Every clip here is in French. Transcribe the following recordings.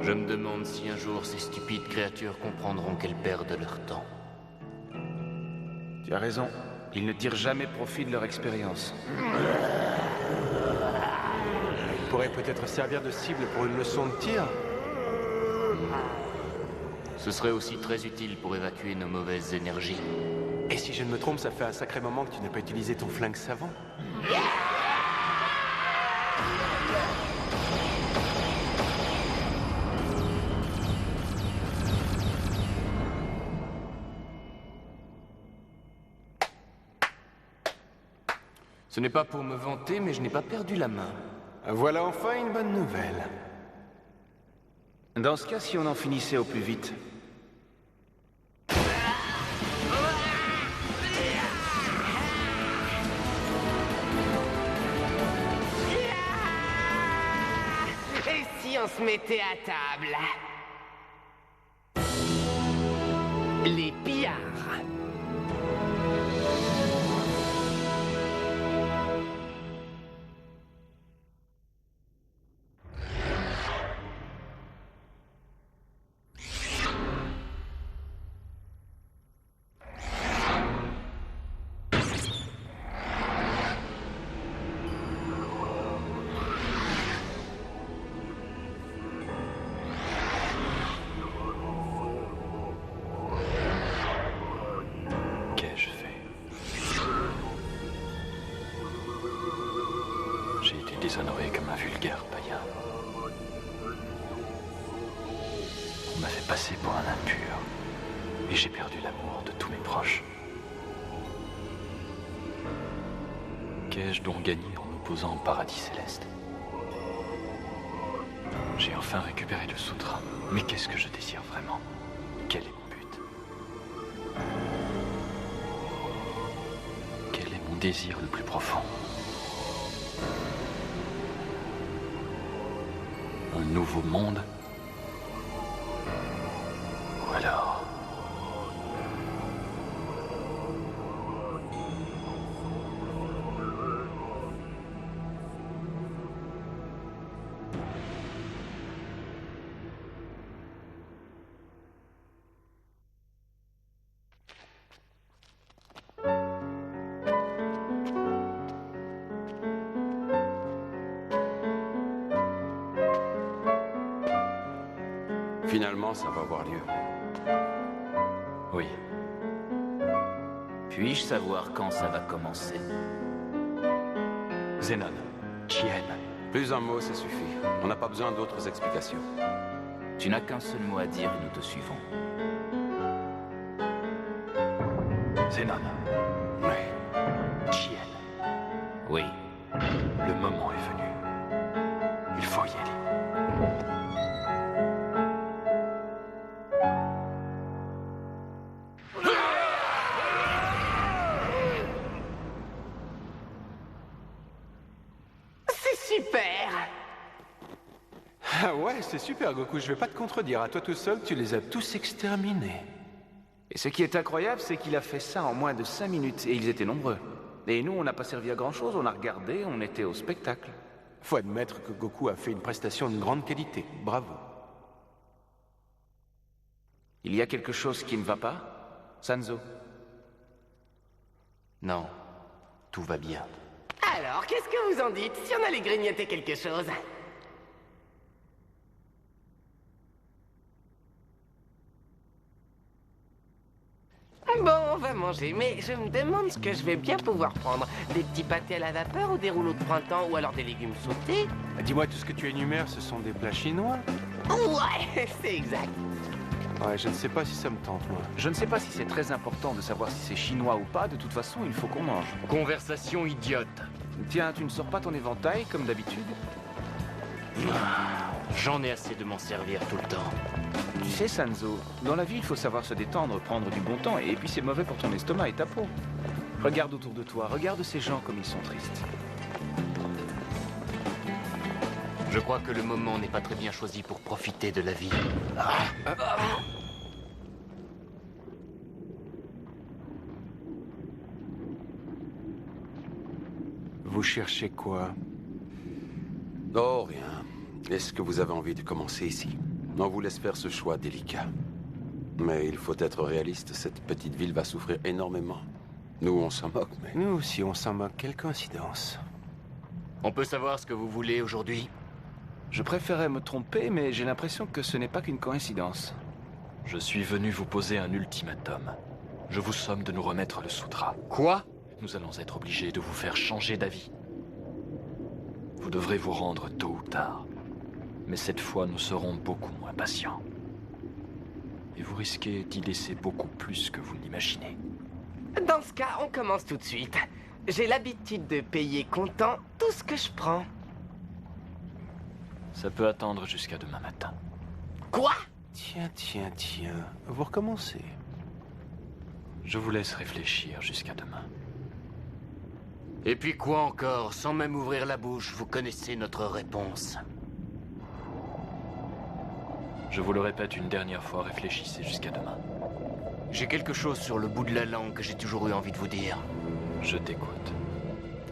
Je me demande si un jour ces stupides créatures comprendront qu'elles perdent leur temps. Tu as raison. Ils ne tirent jamais profit de leur expérience. Ils pourraient peut-être servir de cible pour une leçon de tir. Ce serait aussi très utile pour évacuer nos mauvaises énergies. Et si je ne me trompe, ça fait un sacré moment que tu n'as pas utilisé ton flingue savant. Ce n'est pas pour me vanter, mais je n'ai pas perdu la main. Voilà enfin une bonne nouvelle. Dans ce cas, si on en finissait au plus vite. Et si on se mettait à table? Les pillards. Qu'ai-je fait? J'ai été déshonoré comme un vulgaire païen. On m'a fait passer pour un impur. Et j'ai perdu l'amour de tous mes proches. Qu'ai-je donc gagné en nous posant au paradis céleste? J'ai enfin récupéré le sutra. Mais qu'est-ce que je désire vraiment? Quel est mon but? Quel est mon désir le plus profond? Un nouveau monde? Ou alors... Finalement, ça va avoir lieu. Oui. Puis-je savoir quand ça va commencer? Zenon, Chien. Plus un mot, ça suffit. On n'a pas besoin d'autres explications. Tu n'as qu'un seul mot à dire et nous te suivons. Zenon. Oui. Chien. Oui. Le moment est venu. Il faut y aller. C'est super! Ah ouais, c'est super, Goku, je vais pas te contredire. À toi tout seul, tu les as tous exterminés. Et ce qui est incroyable, c'est qu'il a fait ça en moins de 5 minutes, et ils étaient nombreux. Et nous, on n'a pas servi à grand-chose, on a regardé, on était au spectacle. Faut admettre que Goku a fait une prestation de grande qualité. Bravo. Il y a quelque chose qui ne va pas, Sanzo? Non, tout va bien. Alors, qu'est-ce que vous en dites si on allait grignoter quelque chose? Bon, on va manger, mais je me demande ce que je vais bien pouvoir prendre. Des petits pâtés à la vapeur ou des rouleaux de printemps ou alors des légumes sautés? Dis-moi, tout ce que tu énumères, ce sont des plats chinois? Ouais, c'est exact. Ouais, je ne sais pas si ça me tente, moi. Je ne sais pas si c'est très important de savoir si c'est chinois ou pas, de toute façon, il faut qu'on mange. Conversation idiote. Tiens, tu ne sors pas ton éventail, comme d'habitude? J'en ai assez de m'en servir tout le temps. Tu sais, Sanzo, dans la vie, il faut savoir se détendre, prendre du bon temps, et puis c'est mauvais pour ton estomac et ta peau. Regarde autour de toi, regarde ces gens comme ils sont tristes. Je crois que le moment n'est pas très bien choisi pour profiter de la vie. Vous cherchez quoi? Oh, rien. Est-ce que vous avez envie de commencer ici? On vous laisse faire ce choix délicat. Mais il faut être réaliste, cette petite ville va souffrir énormément. Nous, on s'en moque, mais... Nous aussi, on s'en moque. Quelle coïncidence. On peut savoir ce que vous voulez aujourd'hui? Je préférais me tromper, mais j'ai l'impression que ce n'est pas qu'une coïncidence. Je suis venu vous poser un ultimatum. Je vous somme de nous remettre le Sutra. Quoi? Nous allons être obligés de vous faire changer d'avis. Vous devrez vous rendre tôt ou tard. Mais cette fois, nous serons beaucoup moins patients. Et vous risquez d'y laisser beaucoup plus que vous l'imaginez. Dans ce cas, on commence tout de suite. J'ai l'habitude de payer comptant tout ce que je prends. Ça peut attendre jusqu'à demain matin. Quoi? Tiens. Vous recommencez. Je vous laisse réfléchir jusqu'à demain. Et puis quoi encore? Sans même ouvrir la bouche, vous connaissez notre réponse. Je vous le répète une dernière fois, réfléchissez jusqu'à demain. J'ai quelque chose sur le bout de la langue que j'ai toujours eu envie de vous dire. Je t'écoute.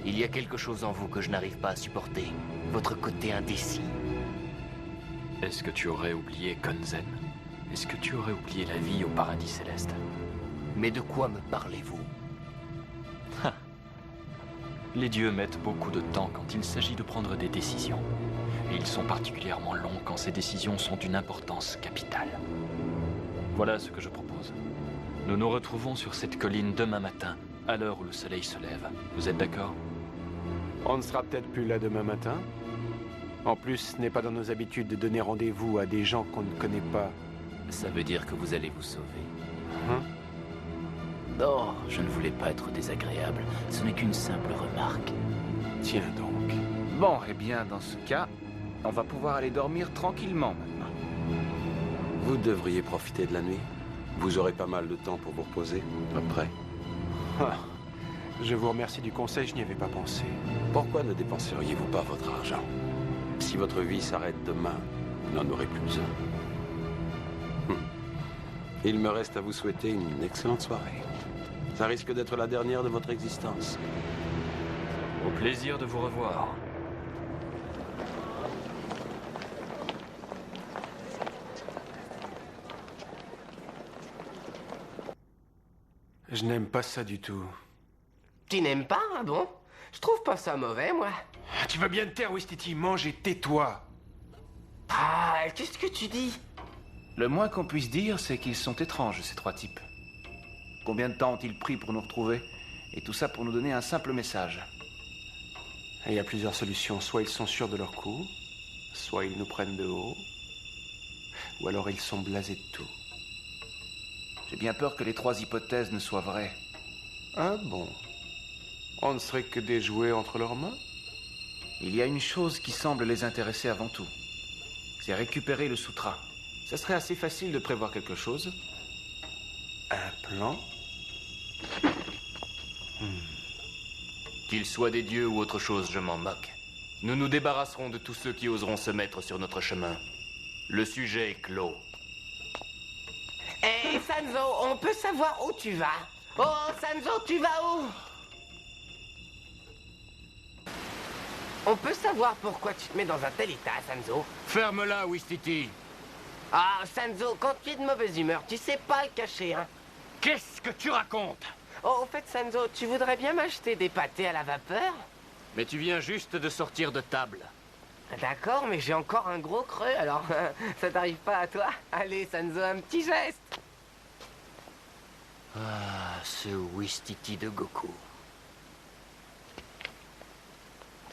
Il y a quelque chose en vous que je n'arrive pas à supporter. Votre côté indécis. Est-ce que tu aurais oublié Konzen? Est-ce que tu aurais oublié la vie au paradis céleste? Mais de quoi me parlez-vous? Les dieux mettent beaucoup de temps quand il s'agit de prendre des décisions. Et ils sont particulièrement longs quand ces décisions sont d'une importance capitale. Voilà ce que je propose. Nous nous retrouvons sur cette colline demain matin, à l'heure où le soleil se lève. Vous êtes d'accord? On ne sera peut-être plus là demain matin. En plus, ce n'est pas dans nos habitudes de donner rendez-vous à des gens qu'on ne connaît pas. Ça veut dire que vous allez vous sauver. Hein? Non, je ne voulais pas être désagréable. Ce n'est qu'une simple remarque. Tiens donc. Bon, eh bien, dans ce cas, on va pouvoir aller dormir tranquillement maintenant. Vous devriez profiter de la nuit. Vous aurez pas mal de temps pour vous reposer, après. Ah, je vous remercie du conseil, je n'y avais pas pensé. Pourquoi ne dépenseriez-vous pas votre argent? Si votre vie s'arrête demain, vous n'en aurez plus besoin. Il me reste à vous souhaiter une excellente soirée. Ça risque d'être la dernière de votre existence. Au plaisir de vous revoir. Je n'aime pas ça du tout. Tu n'aimes pas, hein, bon? Je trouve pas ça mauvais, moi. Tu vas bien te taire, Wistiti, mange et tais-toi. Ah, qu'est-ce que tu dis? Le moins qu'on puisse dire, c'est qu'ils sont étranges, ces trois types. Combien de temps ont-ils pris pour nous retrouver? Et tout ça pour nous donner un simple message. Il y a plusieurs solutions. Soit ils sont sûrs de leur coup, soit ils nous prennent de haut, ou alors ils sont blasés de tout. J'ai bien peur que les trois hypothèses ne soient vraies. Ah bon? On ne serait que des jouets entre leurs mains? Il y a une chose qui semble les intéresser avant tout. C'est récupérer le Sutra. Ça serait assez facile de prévoir quelque chose. Un plan? Qu'ils soient des dieux ou autre chose, je m'en moque. Nous nous débarrasserons de tous ceux qui oseront se mettre sur notre chemin. Le sujet est clos. Hé, Sanzo, on peut savoir où tu vas? Oh, Sanzo, tu vas où? On peut savoir pourquoi tu te mets dans un tel état, Sanzo? Ferme-la, Wistiti. Ah, Sanzo, quand tu es de mauvaise humeur, tu sais pas le cacher, hein? Qu'est-ce que tu racontes? Oh, au fait, Sanzo, tu voudrais bien m'acheter des pâtés à la vapeur? Mais tu viens juste de sortir de table. D'accord, mais j'ai encore un gros creux, alors ça t'arrive pas à toi? Allez, Sanzo, un petit geste. Ah, ce Wistiti de Goku.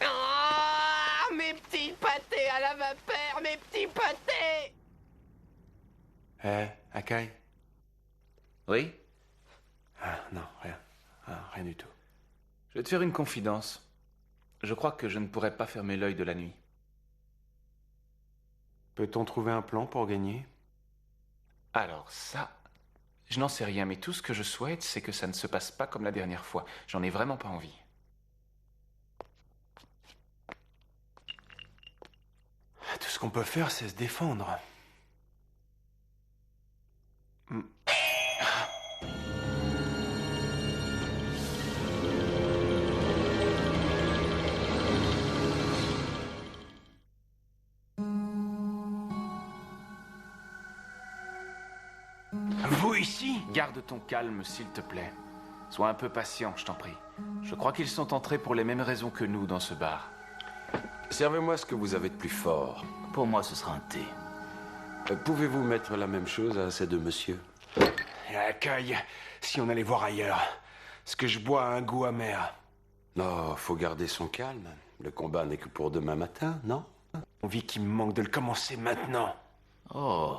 Ah, mes petits pâtés à la vapeur, mes petits pâtés! Akai? Oui? Ah, non, rien. Ah, rien du tout. Je vais te faire une confidence. Je crois que je ne pourrais pas fermer l'œil de la nuit. Peut-on trouver un plan pour gagner? Alors ça, je n'en sais rien, mais tout ce que je souhaite, c'est que ça ne se passe pas comme la dernière fois. J'en ai vraiment pas envie. Tout ce qu'on peut faire, c'est se défendre. Vous ici? Garde ton calme, s'il te plaît. Sois un peu patient, je t'en prie. Je crois qu'ils sont entrés pour les mêmes raisons que nous dans ce bar. Servez-moi ce que vous avez de plus fort. Pour moi, ce sera un thé. Pouvez-vous mettre la même chose à ces deux messieurs? Accueil, si on allait voir ailleurs. Ce que je bois a un goût amer. Non, faut garder son calme. Le combat n'est que pour demain matin, non? Envie qui me manque de le commencer maintenant. Oh.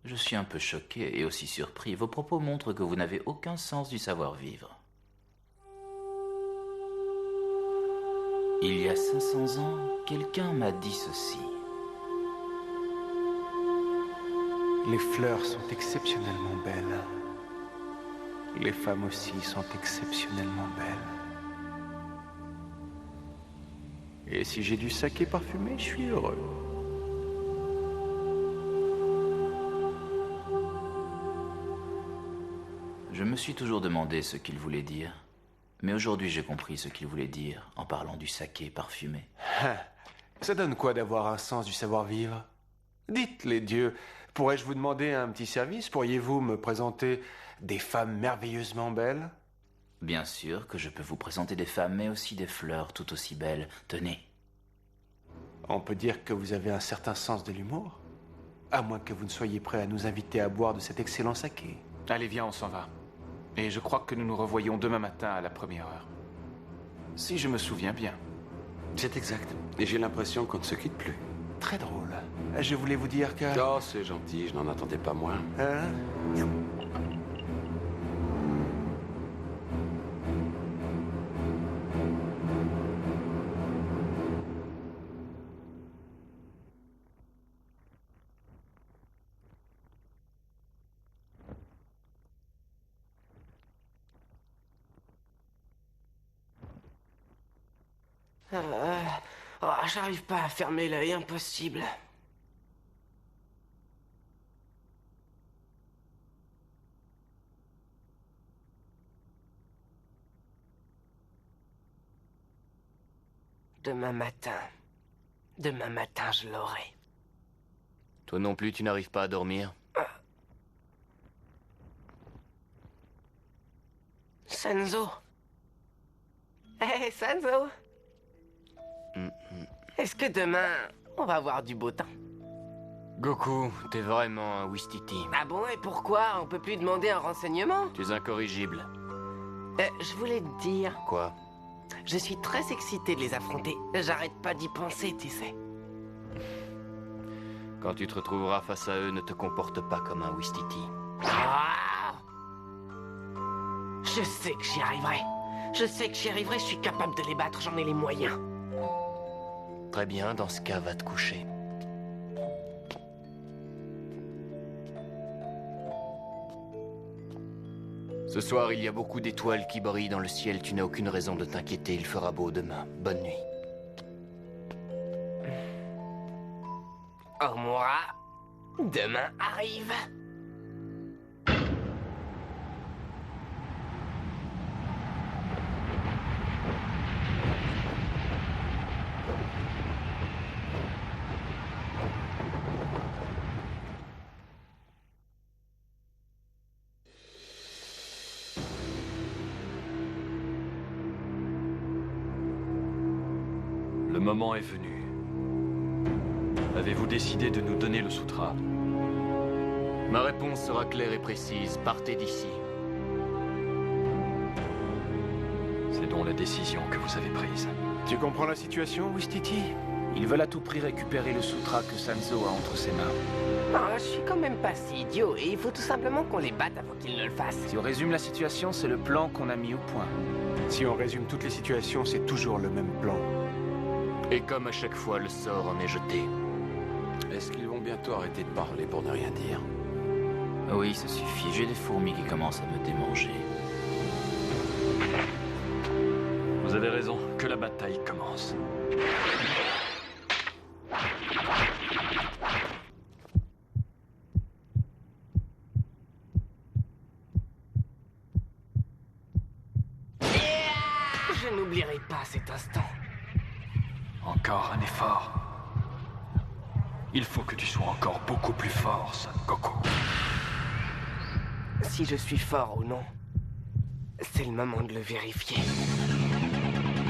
Je suis un peu choqué et aussi surpris. Vos propos montrent que vous n'avez aucun sens du savoir-vivre. Il y a 500 ans, quelqu'un m'a dit ceci. Les fleurs sont exceptionnellement belles. Les femmes aussi sont exceptionnellement belles. Et si j'ai du saké parfumé, je suis heureux. Je me suis toujours demandé ce qu'il voulait dire. Mais aujourd'hui, j'ai compris ce qu'il voulait dire en parlant du saké parfumé. Ça donne quoi d'avoir un sens du savoir-vivre? Dites, les dieux, pourrais-je vous demander un petit service? Pourriez-vous me présenter des femmes merveilleusement belles? Bien sûr que je peux vous présenter des femmes, mais aussi des fleurs tout aussi belles. Tenez. On peut dire que vous avez un certain sens de l'humour? À moins que vous ne soyez prêt à nous inviter à boire de cet excellent saké. Allez, viens, on s'en va. Et je crois que nous nous revoyons demain matin à la première heure. Si je me souviens bien. C'est exact. Et j'ai l'impression qu'on ne se quitte plus. Très drôle. Je voulais vous dire que... Oh, c'est gentil, je n'en attendais pas moins. Hein? J'arrive pas à fermer l'œil, impossible. Demain matin, je l'aurai. Toi non plus, tu n'arrives pas à dormir? Sanzo. Hé, Sanzo. Est-ce que demain, on va avoir du beau temps? Goku, t'es vraiment un Wistiti. Ah bon, et pourquoi? On peut plus demander un renseignement? Tu es incorrigible. Je voulais te dire... Quoi? Je suis très excité de les affronter. J'arrête pas d'y penser, tu sais. Quand tu te retrouveras face à eux, ne te comporte pas comme un Wistiti. Ah! Je sais que j'y arriverai. Je suis capable de les battre, j'en ai les moyens. Très bien, dans ce cas, va te coucher. Ce soir, il y a beaucoup d'étoiles qui brillent dans le ciel. Tu n'as aucune raison de t'inquiéter. Il fera beau demain. Bonne nuit. Omura, demain arrive. Le moment est venu. Avez-vous décidé de nous donner le sutra? Ma réponse sera claire et précise. Partez d'ici. C'est donc la décision que vous avez prise. Tu comprends la situation, Wistiti? Ils veulent à tout prix récupérer le sutra que Sanzo a entre ses mains. Ah, je suis quand même pas si idiot, et il faut tout simplement qu'on les batte avant qu'ils ne le fassent. Si on résume la situation, c'est le plan qu'on a mis au point. Si on résume toutes les situations, c'est toujours le même plan. Et comme à chaque fois, le sort en est jeté. Est-ce qu'ils vont bientôt arrêter de parler pour ne rien dire? Oui, ça suffit. J'ai des fourmis qui commencent à me démanger. Vous avez raison. Que la bataille commence. Je n'oublierai pas cet instant. Encore un effort. Il faut que tu sois encore beaucoup plus fort, Son Goku. si je suis fort ou non. C'est le moment de le vérifier.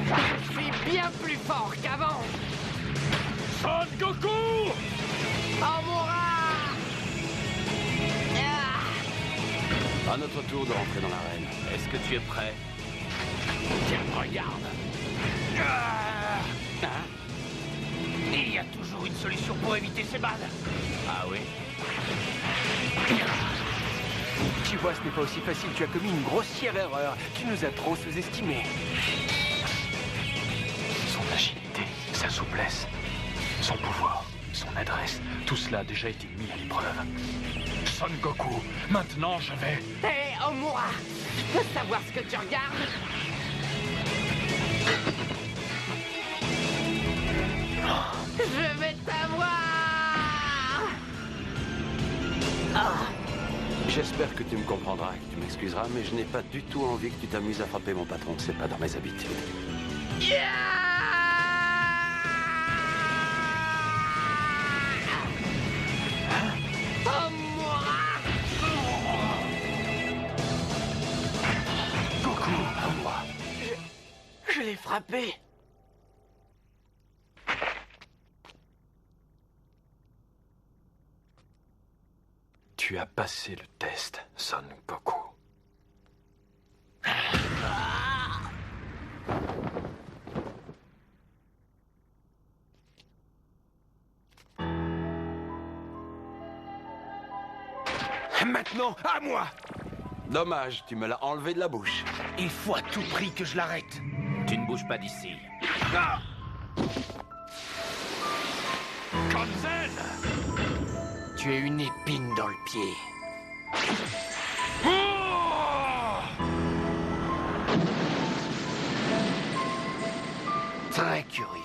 Je suis bien plus fort qu'avant. Son Goku! Amura! À notre tour de rentrer dans l'arène. Est-ce que tu es prêt? Tiens, regarde. Il y a toujours une solution pour éviter ces balles. Ah oui? Tu vois, ce n'est pas aussi facile. Tu as commis une grossière erreur. Tu nous as trop sous-estimés. Son agilité, sa souplesse, son pouvoir, son adresse, tout cela a déjà été mis à l'épreuve. Son Goku, maintenant je vais... Hé, Omura! Je peux savoir ce que tu regardes? Je vais t'avoir! J'espère que tu me comprendras et que tu m'excuseras, mais je n'ai pas du tout envie que tu t'amuses à frapper mon patron. C'est pas dans mes habitudes. Goku, à moi. Je l'ai frappé. Tu as passé le test, Son Goku. Maintenant, à moi. Dommage, tu me l'as enlevé de la bouche. Il faut à tout prix que je l'arrête. Tu ne bouges pas d'ici. Konzen! Tu es une épine dans le pied. Très curieux.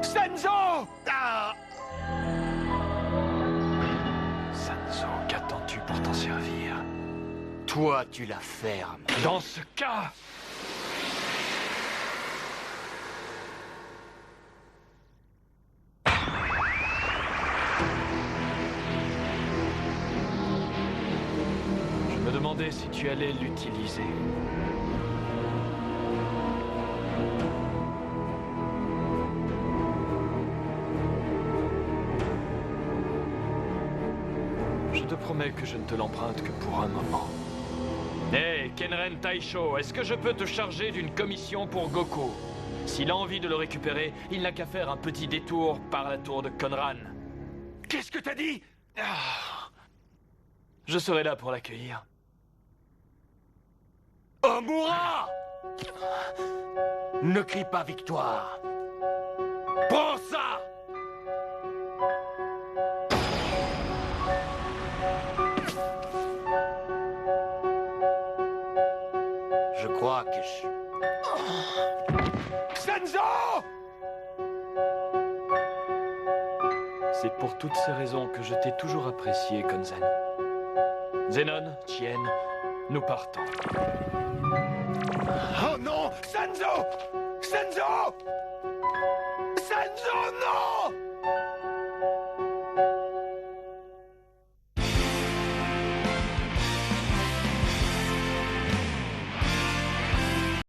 Senzo! Sanzo, qu'attends-tu pour t'en servir? Toi, tu la fermes. Dans ce cas... Je me demandais si tu allais l'utiliser. Je te promets que je ne te l'emprunte que pour un moment. Hé, Kenren Taisho, est-ce que je peux te charger d'une commission pour Goku? S'il a envie de le récupérer, il n'a qu'à faire un petit détour par la tour de Conran. Qu'est-ce que t'as dit? Je serai là pour l'accueillir. Omura! Ne crie pas victoire. Prends ça! Je crois que je... Senzo! C'est pour toutes ces raisons que je t'ai toujours apprécié, Konzen. Zenon, Tien, nous partons. Oh non! Senzo! Senzo! Senzo, non!